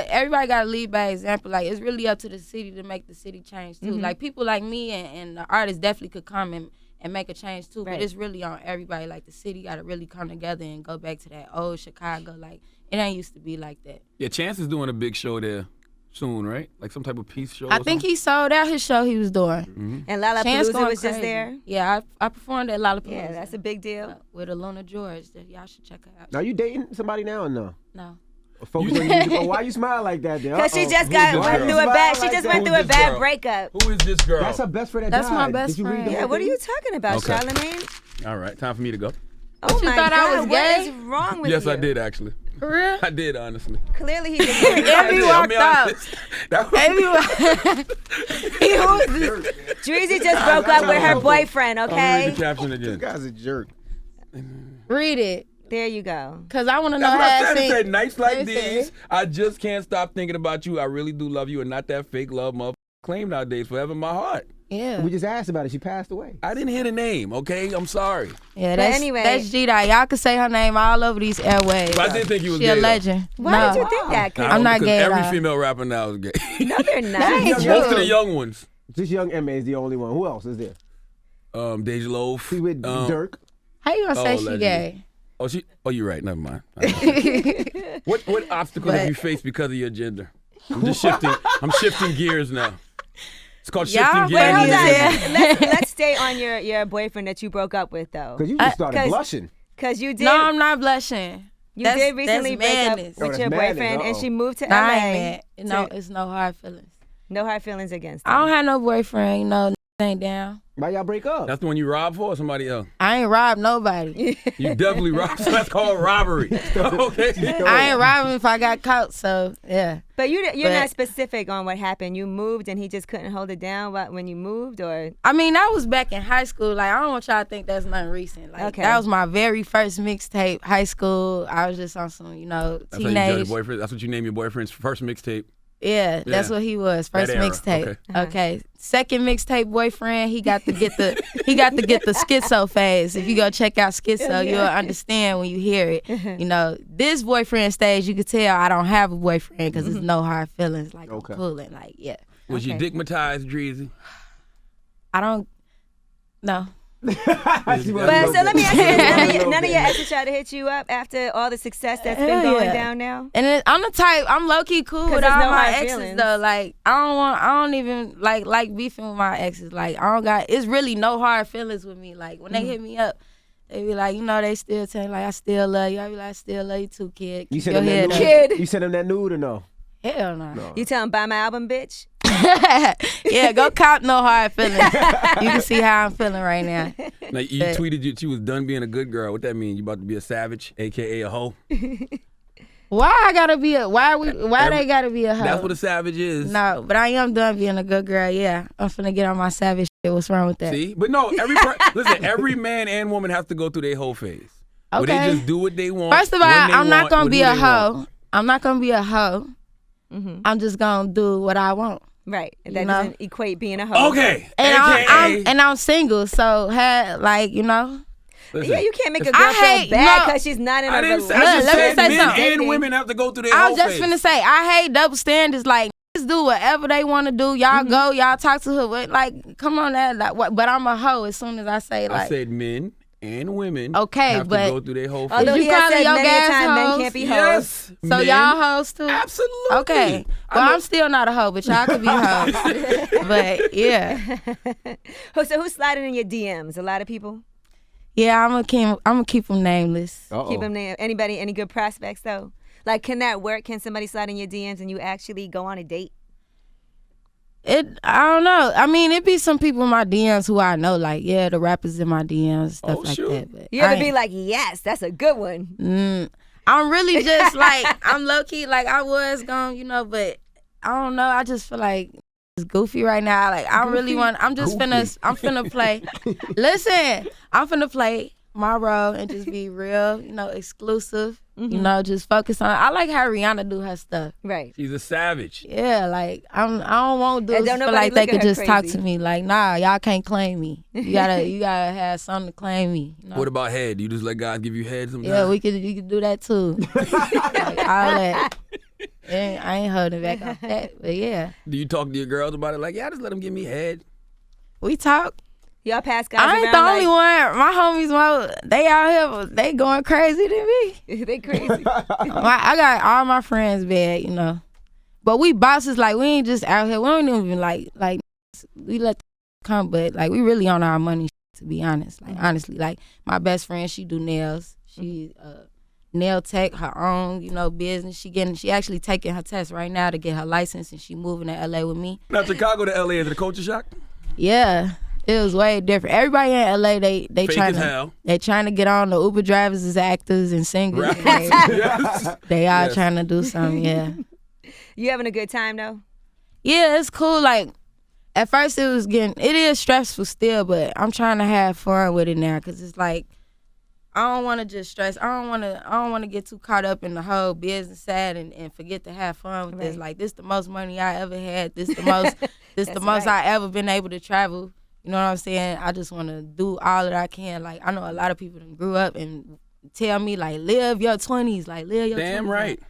Speaker 5: everybody gotta lead by example. Like, it's really up to the city to make the city change too. Like, people like me and the artists definitely could come and make a change too.
Speaker 4: Right.
Speaker 5: But it's really on everybody. Like, the city gotta really come together and go back to that old Chicago. Like, it ain't used to be like that.
Speaker 3: Yeah, Chance is doing a big show there soon, right? Like some type of peace show.
Speaker 5: I
Speaker 3: or
Speaker 5: think
Speaker 3: something?
Speaker 5: he sold out his show he was doing.
Speaker 4: And
Speaker 5: Chance
Speaker 4: Lollapalooza
Speaker 5: going
Speaker 4: was just
Speaker 5: crazy.
Speaker 4: there.
Speaker 5: Yeah, I performed at Lollapalooza.
Speaker 4: Yeah, that's a big deal.
Speaker 5: with Aluna George. Y'all should check her out.
Speaker 2: Now you dating somebody now or no?
Speaker 5: No.
Speaker 2: Focus on you. Oh, why you smile like that? Then?
Speaker 4: Because she
Speaker 2: Uh-oh.
Speaker 4: just
Speaker 3: this
Speaker 4: went
Speaker 3: girl?
Speaker 4: through a bad. She
Speaker 2: Like
Speaker 4: just
Speaker 2: that.
Speaker 4: went through a
Speaker 3: Who's this
Speaker 4: bad
Speaker 3: girl?
Speaker 4: breakup.
Speaker 3: Who is this girl?
Speaker 2: That's her best friend that
Speaker 5: That's
Speaker 2: died.
Speaker 5: my best
Speaker 2: Did you read
Speaker 5: friend.
Speaker 2: the
Speaker 4: Yeah,
Speaker 2: whole
Speaker 4: what are
Speaker 2: thing?
Speaker 4: you talking about,
Speaker 3: Okay.
Speaker 4: Charlamagne?
Speaker 3: All right, time for me to go.
Speaker 4: Oh
Speaker 5: you
Speaker 4: my
Speaker 5: thought I
Speaker 4: God,
Speaker 5: was
Speaker 4: what
Speaker 5: gay?
Speaker 4: is wrong with
Speaker 3: Yes,
Speaker 4: you?
Speaker 3: I did actually.
Speaker 5: For real?
Speaker 3: I did, honestly.
Speaker 4: Clearly, he did.
Speaker 5: Every
Speaker 3: I
Speaker 5: walked
Speaker 3: did.
Speaker 5: out.
Speaker 3: Honest. That was,
Speaker 5: Everyone.
Speaker 4: Dreezy just broke up with her boyfriend,
Speaker 3: I'll read
Speaker 4: okay?
Speaker 3: the caption again.
Speaker 2: guy's a jerk.
Speaker 5: Read it.
Speaker 4: There you go.
Speaker 5: Because I want to know
Speaker 3: That's what I
Speaker 5: how
Speaker 3: said. It
Speaker 5: it
Speaker 3: said,
Speaker 5: seems.
Speaker 3: nights like
Speaker 5: Let me see.
Speaker 3: these, I just can't stop thinking about you. I really do love you and not that fake love mother claim nowadays forever in my heart.
Speaker 5: Yeah.
Speaker 2: We just asked about it. She passed away.
Speaker 3: I didn't hear the name, okay? I'm sorry.
Speaker 5: Yeah,
Speaker 4: But
Speaker 5: that's,
Speaker 4: anyway-
Speaker 5: that's G-Dot. Y'all can say her name all over these airways.
Speaker 3: But I did think you was
Speaker 5: She
Speaker 3: gay,
Speaker 5: a
Speaker 3: though.
Speaker 5: legend.
Speaker 4: Why
Speaker 5: no.
Speaker 4: did you think that?
Speaker 3: I
Speaker 4: Chris?
Speaker 5: I'm
Speaker 3: don't-
Speaker 5: not
Speaker 3: because
Speaker 5: gay at
Speaker 3: every
Speaker 5: all.
Speaker 3: female rapper now is gay.
Speaker 4: No, they're not.
Speaker 5: ain't true.
Speaker 3: Most of the young ones.
Speaker 2: Just Young M.A. is the only one. Who else is there?
Speaker 3: Deja Loaf.
Speaker 2: She with Dirk.
Speaker 5: How you gonna say
Speaker 3: Oh,
Speaker 5: she
Speaker 3: legend.
Speaker 5: gay?
Speaker 3: Oh, you're right. Never mind. What obstacle have you faced because of your gender? I'm just shifting. I'm shifting gears now. It's called
Speaker 5: Y'all
Speaker 3: shifting
Speaker 4: Wait,
Speaker 3: gears.
Speaker 4: hold on.
Speaker 5: Yeah.
Speaker 4: Let's stay on your boyfriend that you broke up with though,
Speaker 2: Because you just started
Speaker 4: 'cause-
Speaker 2: blushing.
Speaker 4: because you did.
Speaker 5: No, I'm not blushing.
Speaker 4: You
Speaker 5: That's-
Speaker 4: did recently
Speaker 5: that's
Speaker 4: break up
Speaker 5: madness.
Speaker 2: Oh,
Speaker 4: with
Speaker 2: that's
Speaker 4: your
Speaker 2: madness,
Speaker 4: boyfriend, and
Speaker 2: uh-oh.
Speaker 4: she moved to
Speaker 5: Nah, I
Speaker 4: LA.
Speaker 5: ain't mad. No, it's no hard feelings.
Speaker 4: No hard feelings against
Speaker 5: I
Speaker 4: him.
Speaker 5: don't have no boyfriend, you know, ain't down.
Speaker 2: Why y'all break up?
Speaker 3: That's the one you robbed for or somebody else?
Speaker 5: I ain't robbed nobody.
Speaker 3: You definitely robbed. So that's called robbery. Okay.
Speaker 5: I ain't robbing if I got caught, so yeah.
Speaker 4: But you're
Speaker 5: But-
Speaker 4: not specific on what happened. You moved and he just couldn't hold it down when you moved, or
Speaker 5: I mean, that was back in high school. Like, I don't want y'all to think that's nothing recent. Like,
Speaker 4: Okay.
Speaker 5: that was my very first mixtape, high school. I was just on some, you know,
Speaker 3: That's how you judge a
Speaker 5: teenage.
Speaker 3: boyfriend. That's what you name your boyfriend's first mixtape.
Speaker 5: Yeah, that's
Speaker 3: Yeah.
Speaker 5: what he was. First
Speaker 3: That era,
Speaker 5: mixtape.
Speaker 3: okay.
Speaker 5: Okay. Second mixtape boyfriend, he got to get the schizo phase. If you go check out schizo, you'll understand when you hear it. You know, this boyfriend stage, you could tell I don't have a boyfriend because there's no hard feelings. Like,
Speaker 2: Okay.
Speaker 5: I'm cooling. Like, yeah.
Speaker 3: Was you
Speaker 4: Okay.
Speaker 3: digmatized, Dreezy?
Speaker 5: I don't, no.
Speaker 2: She
Speaker 4: But
Speaker 2: was a
Speaker 4: so
Speaker 2: little
Speaker 4: let me
Speaker 2: bit.
Speaker 4: ask you this:
Speaker 2: A little
Speaker 4: none of your
Speaker 2: bit.
Speaker 4: exes try to hit you up after all the success that's been
Speaker 5: Hell
Speaker 4: going
Speaker 5: yeah.
Speaker 4: down now?
Speaker 5: And then I'm the type, I'm low key cool
Speaker 4: 'Cause
Speaker 5: with
Speaker 4: there's
Speaker 5: all
Speaker 4: no
Speaker 5: my
Speaker 4: hard
Speaker 5: exes
Speaker 4: feelings.
Speaker 5: though. Like, I don't even like beefing with my exes. Like, I don't got, it's really no hard feelings with me. Like, when they hit me up, they be like, you know, they still tell me like, I still love you. I be like, I still love you too, kid.
Speaker 2: You
Speaker 5: Keep
Speaker 2: sent
Speaker 5: your
Speaker 2: him that
Speaker 5: head
Speaker 2: nude?
Speaker 5: up.
Speaker 4: Kid.
Speaker 2: You sent him that nude or no?
Speaker 5: Hell no.
Speaker 4: You tell him buy my album, bitch.
Speaker 5: Yeah, go cop no hard feelings. You can see how I'm feeling right now.
Speaker 3: Like you tweeted you was done being a good girl. What that mean? You about to be a savage, aka a hoe?
Speaker 5: Why I gotta be a, why they gotta be a hoe?
Speaker 3: That's what a savage is.
Speaker 5: No, but I am done being a good girl. Yeah, I'm finna get on my savage shit. What's wrong with that?
Speaker 3: See, but no, listen. Every man and woman has to go through their whole phase. Where they
Speaker 5: Okay.
Speaker 3: just do what they want.
Speaker 5: First of all,
Speaker 3: when they
Speaker 5: I'm not
Speaker 3: want,
Speaker 5: gonna
Speaker 3: with
Speaker 5: be
Speaker 3: who
Speaker 5: a
Speaker 3: they want.
Speaker 5: hoe. I'm not gonna be a hoe. I'm just gonna do what I want.
Speaker 4: Right. That
Speaker 5: know?
Speaker 4: doesn't equate being a hoe.
Speaker 3: Okay.
Speaker 5: And
Speaker 3: AKA,
Speaker 5: I'm single, so like, you know.
Speaker 3: listen,
Speaker 4: Yeah, you can't make a
Speaker 3: if-
Speaker 4: girl
Speaker 5: I
Speaker 4: feel
Speaker 5: hate-
Speaker 4: bad
Speaker 5: no.
Speaker 4: because she's not in
Speaker 3: I
Speaker 4: a
Speaker 3: didn't say.
Speaker 4: relationship.
Speaker 3: I just
Speaker 5: Let me
Speaker 3: said
Speaker 5: say
Speaker 3: men
Speaker 5: something.
Speaker 3: and women have to go through their
Speaker 5: I
Speaker 3: whole
Speaker 5: was just
Speaker 3: phase.
Speaker 5: finna say, I hate double standards. Like, niggas do whatever they want to do. Y'all go, y'all talk to her. But, like, come on, that. Like, what? But I'm a hoe as soon as I say, like,
Speaker 3: I said men and women.
Speaker 5: Okay,
Speaker 3: have
Speaker 5: but-
Speaker 3: to go through their whole phase.
Speaker 4: Although
Speaker 5: You
Speaker 4: he has
Speaker 5: calling
Speaker 4: said
Speaker 5: your
Speaker 4: many a
Speaker 5: gas
Speaker 4: time men
Speaker 5: hoes?
Speaker 4: can't be hoes.
Speaker 3: Yes.
Speaker 5: so
Speaker 3: men,
Speaker 5: y'all hoes too?
Speaker 3: Absolutely.
Speaker 5: Okay.
Speaker 3: I
Speaker 5: Well,
Speaker 3: know-
Speaker 5: I'm still not a hoe, but y'all could be hoes. But, yeah.
Speaker 4: So who's sliding in your DMs? A lot of people?
Speaker 5: Yeah, I'm gonna keep them nameless.
Speaker 2: Uh-oh.
Speaker 4: Keep them there. Anybody, any good prospects though? Like, can that work? Can somebody slide in your DMs and you actually go on a date?
Speaker 5: I don't know. I mean, it be some people in my DMs who I know, like, yeah, the rappers in my DMs, stuff
Speaker 3: Oh,
Speaker 5: like
Speaker 3: shoot.
Speaker 5: that. But
Speaker 4: You ever
Speaker 5: I
Speaker 4: be
Speaker 5: ain't-
Speaker 4: like, yes, that's a good one.
Speaker 5: I'm really just like, I'm low key, like I was going, you know, but I don't know. I just feel like it's goofy right now. Like, I really want, I'm finna play. Listen, I'm finna play my role and just be real, you know, exclusive, you know, just focus on, I like how Rihanna do her stuff.
Speaker 4: Right.
Speaker 3: She's a savage.
Speaker 5: Yeah, like I don't want
Speaker 4: And
Speaker 5: dudes
Speaker 4: don't
Speaker 5: feel
Speaker 4: nobody
Speaker 5: like they
Speaker 4: look at
Speaker 5: could
Speaker 4: her
Speaker 5: just talk
Speaker 4: crazy.
Speaker 5: to me. Like, nah, y'all can't claim me. You gotta have something to claim me. You know?
Speaker 3: What about head? You just let God give you head sometimes?
Speaker 5: Yeah, you could do that too. Like, all that. Yeah, I ain't holding back on that, but yeah,
Speaker 3: Do you talk to your girls about it? Like, yeah, just let them give me head.
Speaker 5: we talk.
Speaker 4: Y'all pass guys
Speaker 5: I ain't
Speaker 4: around
Speaker 5: the only
Speaker 4: like,
Speaker 5: one. My homies, they out here, they going crazy than me.
Speaker 4: they crazy.
Speaker 5: I got all my friends bad, you know. But we bosses, like, we ain't just out here. We don't even like we let them come, but like we really on our money, to be honest. Like, honestly, like my best friend, she do nails. She nail tech, her own, you know, business. She actually taking her test right now to get her license, and she moving to LA with me.
Speaker 3: Now, Chicago to LA, is it a culture shock?
Speaker 5: Yeah. It was way different. Everybody in LA, they
Speaker 3: Fake
Speaker 5: trying
Speaker 3: as
Speaker 5: to
Speaker 3: hell.
Speaker 5: they trying to get on. The Uber drivers as actors and singers.
Speaker 3: Right.
Speaker 5: And
Speaker 3: Yes.
Speaker 5: they all
Speaker 3: Yes.
Speaker 5: trying to do something. Yeah.
Speaker 4: You having a good time though?
Speaker 5: Yeah, it's cool. Like, at first it is stressful still, but I'm trying to have fun with it now, because it's like, I don't want to just stress. I don't want to get too caught up in the whole business side and forget to have fun with this.
Speaker 4: Right.
Speaker 5: Like, this the most money I ever had. This the most the most
Speaker 4: right.
Speaker 5: I ever been able to travel. You know what I'm saying? I just want to do all that I can. Like, I know a lot of people that grew up and tell me, like, live your 20s. Like, live your 20s.
Speaker 3: Damn right.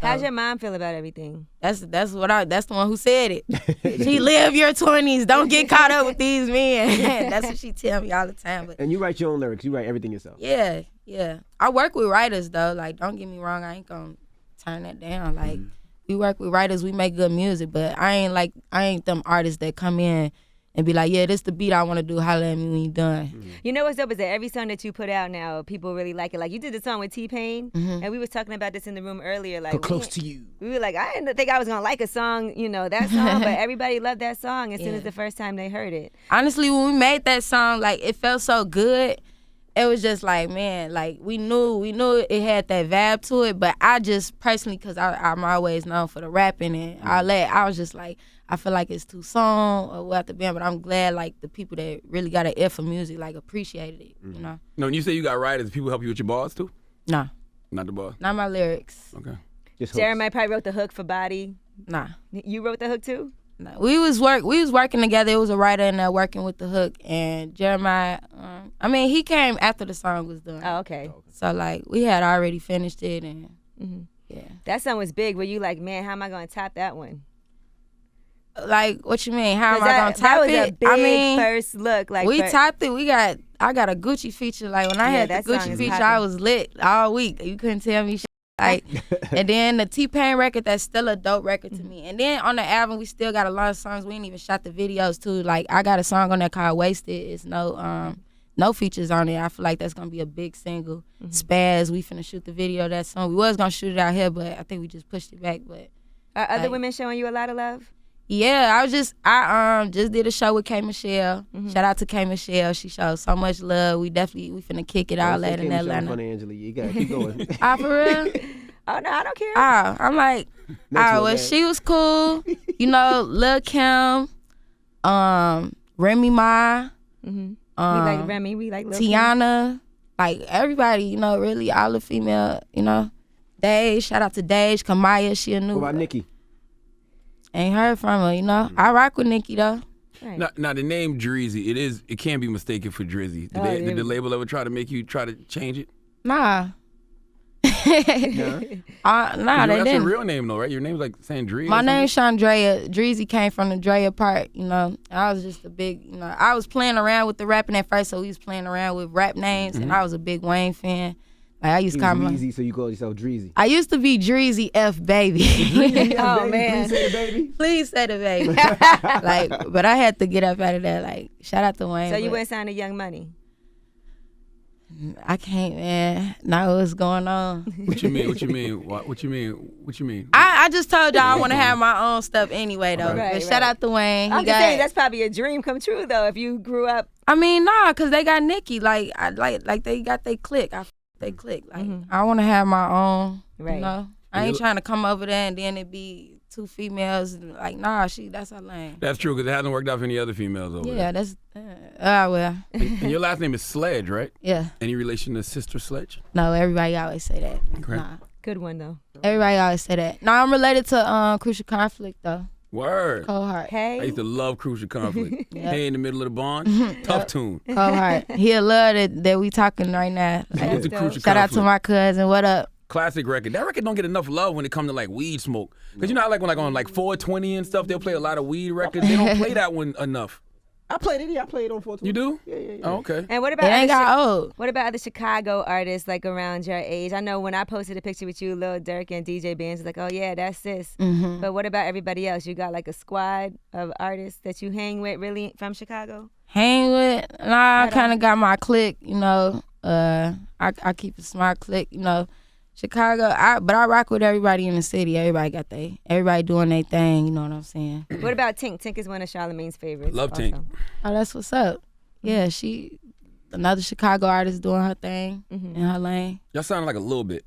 Speaker 4: How's your mom feel about everything?
Speaker 5: That's the one who said it. She live your 20s. Don't get caught up with these men. That's what she tell me all the time. But
Speaker 2: And you write your own lyrics. You write everything yourself.
Speaker 5: yeah. I work with writers though. Like, don't get me wrong, I ain't gonna turn that down. Like, we work with writers, we make good music, but I ain't them artists that come in and be like, yeah, this the beat I want to do, holla at me when you done.
Speaker 4: You know what's dope is that every song that you put out now, people really like it. Like you did the song with T-Pain, and we was talking about this in the room earlier. Like
Speaker 2: Close to you.
Speaker 4: We were like, I didn't think I was gonna like a song, that song, but everybody loved that song as soon as the first time they heard it.
Speaker 5: Honestly, when we made that song, like it felt so good. It was just like, man, like we knew it had that vibe to it, but I just personally, cause I'm always known for the rapping and all that, I was just like, I feel like it's too soon or what the band, but I'm glad like the people that really got an ear for music like appreciated it,
Speaker 3: No, when you say you got writers, people help you with your bars too?
Speaker 5: Nah,
Speaker 3: Not the bars.
Speaker 5: not my lyrics.
Speaker 3: Okay.
Speaker 2: Just
Speaker 4: Jeremiah probably wrote the hook for Body.
Speaker 5: Nah.
Speaker 4: You wrote the hook too?
Speaker 5: Nah. We was working together. It was a writer in there working with the hook, and Jeremiah, he came after the song was done.
Speaker 4: Oh, okay.
Speaker 5: So like we had already finished it, and yeah.
Speaker 4: That song was big. Were you like, man, how am I gonna top that one?
Speaker 5: Like, what you mean? How am
Speaker 4: 'Cause
Speaker 5: I gonna
Speaker 4: that
Speaker 5: top
Speaker 4: was
Speaker 5: it?
Speaker 4: a big first look. Like
Speaker 5: we topped it. I got a Gucci feature. Like when I had the
Speaker 4: that song
Speaker 5: Gucci
Speaker 4: is
Speaker 5: feature,
Speaker 4: poppin'.
Speaker 5: I was lit all week. You couldn't tell me shit. Like, and then the T-Pain record, that's still a dope record to me. And then on the album, we still got a lot of songs. We ain't even shot the videos too. Like I got a song on there called Wasted. It's no features on it. I feel like that's gonna be a big single. Spaz, we finna shoot the video of that song. We was gonna shoot it out here, but I think we just pushed it back. But
Speaker 4: Are other women showing you a lot of love?
Speaker 5: yeah, I just did a show with K Michelle. Shout out to K Michelle. She showed so much love. We finna kick it all that in Atlanta.
Speaker 2: Funny, Angela. You gotta keep going.
Speaker 5: Ah, for real?
Speaker 4: Oh no, I don't care.
Speaker 5: I'm like,
Speaker 2: one, man.
Speaker 5: she was cool. Lil Kim, Remy Ma,
Speaker 4: We like Remy. We like Lil Kim.
Speaker 5: Tiana, like everybody, really all the female, Dage, shout out to Dage, Kamaya, she a new.
Speaker 2: What about Nikki?
Speaker 5: Ain't heard from her, I rock with Nikki though.
Speaker 4: Right.
Speaker 3: Now the name Drizzy, it can be mistaken for Drizzy. Did the label ever try to make you try to change it?
Speaker 5: Nah. Nah, they
Speaker 3: That's
Speaker 5: didn't.
Speaker 3: your real name though, right? Your name's like saying Drizzy.
Speaker 5: My name's Chandrea. Drizzy came from the Drea part, I was just a big, I was playing around with the rapping at first, so we was playing around with rap names, and I was a big Wayne fan. Like I used to call my.
Speaker 2: Easy, so you call yourself Dreezy.
Speaker 5: I used to be Drizzy F Baby.
Speaker 4: Oh man.
Speaker 2: Please say the baby.
Speaker 5: Please say the baby. But I had to get up out of that. Like, shout out to Wayne.
Speaker 4: So you
Speaker 5: but
Speaker 4: wouldn't sign to Young Money?
Speaker 5: I can't, man. Know what's going on.
Speaker 3: What you mean? What you mean? What you mean?
Speaker 5: I just told y'all I want to have my own stuff anyway, though.
Speaker 4: Right,
Speaker 5: But shout out to Wayne.
Speaker 4: I'm just saying that's probably a dream come true though. If you grew up.
Speaker 5: I mean, nah, cause they got Nikki. Like they got they click. They click. Like I want to have my own.
Speaker 4: Right.
Speaker 5: I ain't trying to come over there and then it be two females. Like nah, that's her lane.
Speaker 3: That's true, because it hasn't worked out for any other females over
Speaker 5: Yeah,
Speaker 3: there.
Speaker 5: that's. Well.
Speaker 3: And your last name is Sledge, right?
Speaker 5: Yeah.
Speaker 3: Any relation to Sister Sledge?
Speaker 5: No, everybody always say that.
Speaker 3: Okay.
Speaker 5: Nah.
Speaker 4: Good one though.
Speaker 5: Everybody always say that. No, I'm related to Crucial Conflict though.
Speaker 3: Word.
Speaker 5: Cold Heart.
Speaker 3: I
Speaker 4: Hey.
Speaker 3: used to love Crucial Conflict.
Speaker 5: Yep.
Speaker 3: Hey, in the middle of the bond. Tough tune.
Speaker 5: Cold Heart. He'll love that we talking right now.
Speaker 3: Salute to
Speaker 4: dope.
Speaker 3: Crucial
Speaker 5: Shout out to
Speaker 3: Conflict.
Speaker 5: my cousin. What up?
Speaker 3: Classic record. That record don't get enough love when it comes to like weed smoke. Because you know how like when like on like 420 and stuff, they'll play a lot of weed records. They don't play that one enough.
Speaker 2: I played it. Yeah, I played on 420.
Speaker 3: You do?
Speaker 2: Yeah.
Speaker 3: Oh, okay.
Speaker 4: And what
Speaker 5: It
Speaker 4: about
Speaker 5: ain't
Speaker 4: other
Speaker 5: got old.
Speaker 4: What about other Chicago artists like around your age? I know when I posted a picture with you, Lil Durk and DJ Benz was like, oh yeah, that's sis.
Speaker 5: Mm-hmm.
Speaker 4: But what about everybody else? You got like a squad of artists that you hang with really from Chicago?
Speaker 5: Hang with? Nah, I kind of got my clique. I keep a smart clique. Chicago. But I rock with everybody in the city. Everybody doing their thing. You know what I'm saying?
Speaker 4: What about Tink? Tink is one of Charlamagne's favorites.
Speaker 3: Love
Speaker 4: also.
Speaker 3: Tink.
Speaker 5: Oh, that's what's up. Yeah, she another Chicago artist doing her thing in her lane.
Speaker 3: Y'all sound like a little bit.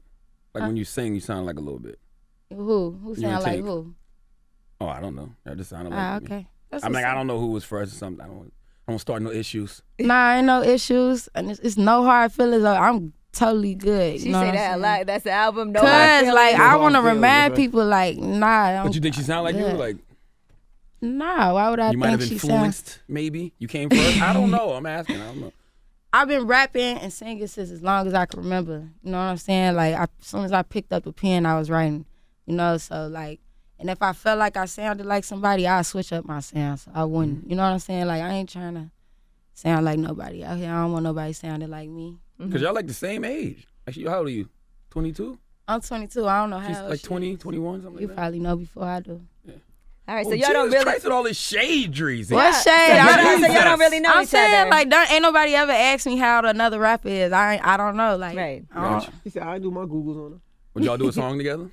Speaker 3: Like when you sing, you sound like a little bit.
Speaker 5: Who
Speaker 3: You
Speaker 5: sound
Speaker 3: and
Speaker 5: like
Speaker 3: Tink.
Speaker 5: who?
Speaker 3: Oh, I don't know. That just sounded like
Speaker 5: Ah,
Speaker 3: me.
Speaker 5: okay. That's
Speaker 3: I mean,
Speaker 5: what's
Speaker 3: I
Speaker 5: up.
Speaker 3: don't know who was first or something. I don't start no issues.
Speaker 5: Nah, ain't no issues, and it's no hard feelings. I'm totally good.
Speaker 4: She
Speaker 5: you know
Speaker 4: say
Speaker 5: what I'm
Speaker 4: that a
Speaker 5: saying?
Speaker 4: lot. That's the album. No hard
Speaker 5: Cause like
Speaker 4: feelings.
Speaker 5: I
Speaker 2: hard
Speaker 5: want to
Speaker 2: feelings,
Speaker 5: remind
Speaker 2: right?
Speaker 5: people like nah.
Speaker 3: But you think she sound like you?
Speaker 5: good.
Speaker 3: Like
Speaker 5: Nah, why would I
Speaker 3: you might
Speaker 5: think
Speaker 3: have
Speaker 5: she sound?
Speaker 3: influenced? Maybe you came first. I don't know. I'm asking. I don't know.
Speaker 5: I've been rapping and singing since as long as I can remember. You know what I'm saying? Like as soon as I picked up the pen, I was writing. So like, and if I felt like I sounded like somebody, I'd switch up my sound. So I wouldn't. You know what I'm saying? Like I ain't trying to sound like nobody out here. I don't want nobody sounding like me.
Speaker 3: Cause y'all like the same age. Actually, how old are you? 22.
Speaker 5: I'm 22. I don't know how
Speaker 3: She's
Speaker 5: old
Speaker 3: like
Speaker 5: she
Speaker 3: 20,
Speaker 5: is.
Speaker 3: 21, something
Speaker 5: You
Speaker 3: like that.
Speaker 5: probably know before I do.
Speaker 4: All right, so
Speaker 3: Oh,
Speaker 4: y'all don't
Speaker 3: Jesus
Speaker 4: really.
Speaker 3: Christ with all this shade, Dreezy.
Speaker 5: What shade?
Speaker 4: So
Speaker 5: I
Speaker 4: y'all don't really know
Speaker 5: I'm
Speaker 4: each
Speaker 5: saying
Speaker 4: other.
Speaker 5: like, ain't nobody ever asked me how another rapper is. I don't know. Like,
Speaker 4: Right.
Speaker 5: I don't-
Speaker 2: He said, I do my Googles on her.
Speaker 3: Would y'all do a song together?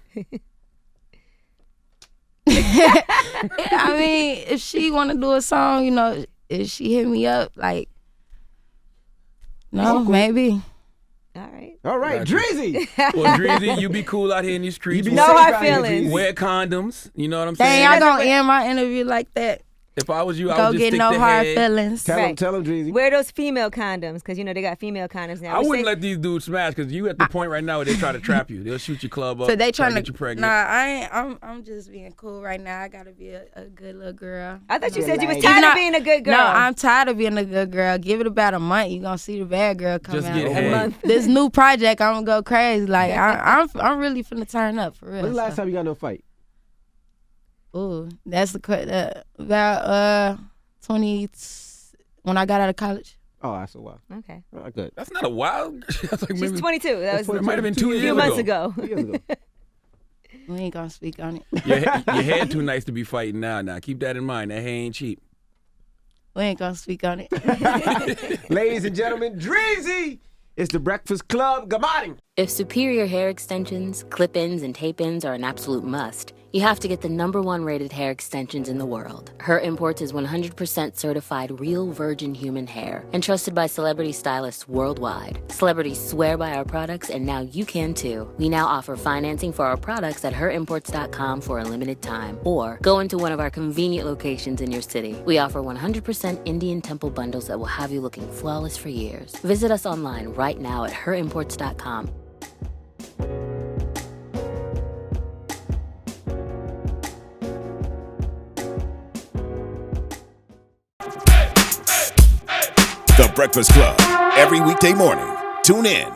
Speaker 5: I mean, if she want to do a song, you know, if she hit me up, like, no, maybe.
Speaker 4: All right.
Speaker 2: All right,
Speaker 3: Gotcha.
Speaker 2: Drizzy.
Speaker 3: Well, Dreezy, you be cool out here in these streets.
Speaker 2: You be
Speaker 4: No
Speaker 2: safe
Speaker 4: hard
Speaker 2: out here,
Speaker 4: feelings.
Speaker 2: Drizzy.
Speaker 3: Wear condoms. You know what I'm
Speaker 5: Dang,
Speaker 3: saying?
Speaker 5: y'all gonna end my interview like that?
Speaker 3: If I was you, I
Speaker 5: Go
Speaker 3: would just
Speaker 5: get
Speaker 3: stick
Speaker 5: no
Speaker 3: the
Speaker 5: hard
Speaker 3: head.
Speaker 5: feelings.
Speaker 2: Tell him, Drizzy.
Speaker 4: Wear those female condoms, because, you know, they got female condoms now.
Speaker 3: I
Speaker 4: We
Speaker 3: wouldn't
Speaker 4: say-
Speaker 3: let these dudes smash because you at the point right now where they try to trap you. They'll shoot your club up.
Speaker 5: So they
Speaker 3: try
Speaker 5: trying
Speaker 3: to get you pregnant.
Speaker 5: Nah, I ain't. I'm just being cool right now. I gotta be a good little girl.
Speaker 4: I thought you
Speaker 2: Yeah,
Speaker 4: said you was
Speaker 2: like-
Speaker 4: tired
Speaker 5: Nah,
Speaker 4: of being a good girl.
Speaker 5: No, I'm tired of being a good girl. Give it about a month, you gonna see the bad girl come
Speaker 3: Just
Speaker 5: out.
Speaker 3: get head.
Speaker 5: This new project, I'm gonna go crazy. Like I'm really finna turn up for real.
Speaker 2: When's the last time you got no fight?
Speaker 5: Ooh, that's about 20 when I got out of college.
Speaker 2: Oh, that's a while.
Speaker 4: Okay.
Speaker 2: Good.
Speaker 3: That's not a wild. That's like
Speaker 4: She's
Speaker 3: maybe
Speaker 4: 22. That was
Speaker 3: it might have been 2
Speaker 4: a
Speaker 3: years
Speaker 4: few
Speaker 3: ago.
Speaker 4: months ago.
Speaker 2: 2 years ago.
Speaker 5: We ain't gonna speak on it.
Speaker 3: Your head too nice to be fighting now. Now keep that in mind. That hair ain't cheap.
Speaker 5: We ain't gonna speak on it.
Speaker 2: Ladies and gentlemen, Drizzy. It's the Breakfast Club. Good morning.
Speaker 6: If superior hair extensions, clip-ins, and tape-ins are an absolute must, you have to get the #1 rated hair extensions in the world. Her Imports is 100% certified real virgin human hair and trusted by celebrity stylists worldwide. Celebrities swear by our products, and now you can too. We now offer financing for our products at herimports.com for a limited time, or go into one of our convenient locations in your city. We offer 100% Indian temple bundles that will have you looking flawless for years. Visit us online right now at herimports.com.
Speaker 1: The Breakfast Club. Every weekday morning. Tune in